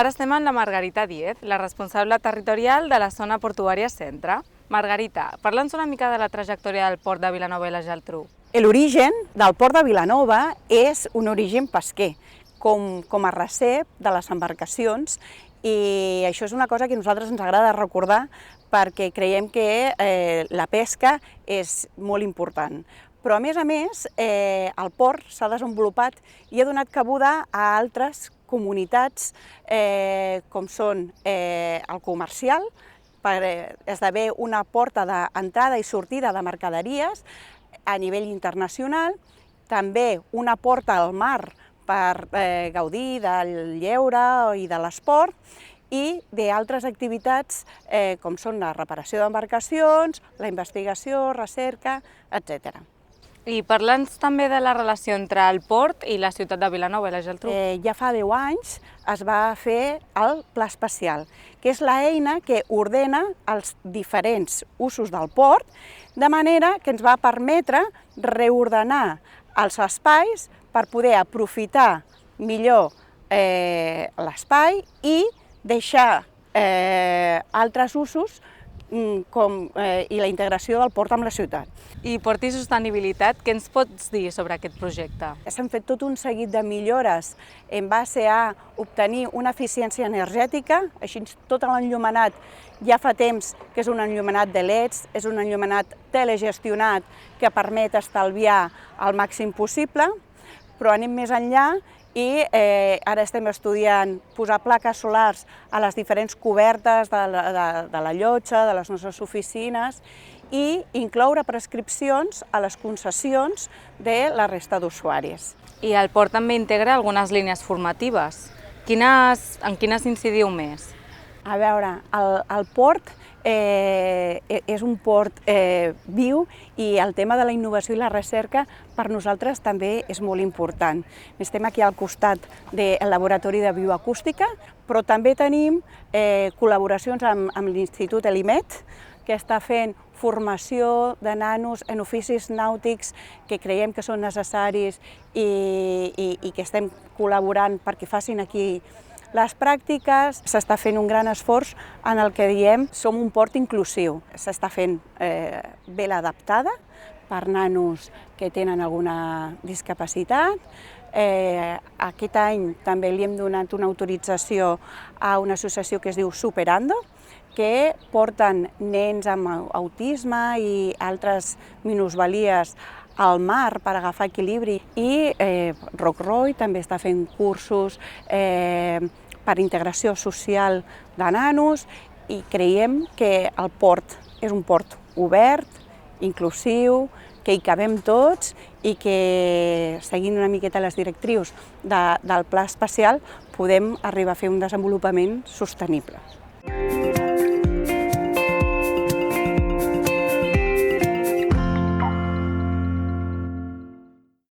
Ara estem amb la Margarita Díez, la responsable territorial de la zona portuària centre. Margarita, parla'ns una mica de la trajectòria del port de Vilanova i la Geltrú. L'origen del port de Vilanova és un origen pesquer, com a recep de les embarcacions, i això és una cosa que a nosaltres ens agrada recordar perquè creiem que la pesca és molt important. Però a més, el port s'ha desenvolupat i ha donat cabuda a altres comunitats com són el comercial, per esdevé una porta d'entrada i sortida de mercaderies a nivell internacional, també una porta al mar per gaudir del lleure i de l'esport, i d'altres activitats com són la reparació d'embarcacions, la investigació, recerca, etc. I parla'ns també de la relació entre el port i la ciutat de Vilanova i la Geltrú. Ja fa 10 anys es va fer el Pla Especial, que és l'eina que ordena els diferents usos del port, de manera que ens va permetre reordenar els espais per poder aprofitar millor l'espai i deixar altres usos i la integració del port amb la ciutat. I Port i Sostenibilitat, què ens pots dir sobre aquest projecte? S'han fet tot un seguit de millores en base a obtenir una eficiència energètica, així tot l'enllumenat ja fa temps que és un enllumenat de LEDs, és un enllumenat telegestionat que permet estalviar el màxim possible, però anem més enllà i ara estem estudiant posar plaques solars a les diferents cobertes de la llotja, de les nostres oficines, i incloure prescripcions a les concessions de la resta d'usuaris. I el port també integra algunes línies formatives. En quines incidiu més? A veure, el port és un port viu i el tema de la innovació i la recerca per nosaltres també és molt important. Estem aquí al costat del laboratori de bioacústica, però també tenim col·laboracions amb l'Institut Elimet, que està fent formació de nanos en oficis nàutics que creiem que són necessaris i que estem col·laborant perquè facin aquí les pràctiques. S'està fent un gran esforç en el que diem som un port inclusiu. S'està fent vela adaptada per nanos que tenen alguna discapacitat. Aquest any també li hem donat una autorització a una associació que es diu Superando, que porten nens amb autisme i altres minusvalies al mar per agafar equilibri, i Rockroy també està fent cursos per integració social de nanos, i creiem que el port és un port obert, inclusiu, que hi cabem tots i que, seguint una miqueta les directrius del Pla Especial, podem arribar a fer un desenvolupament sostenible.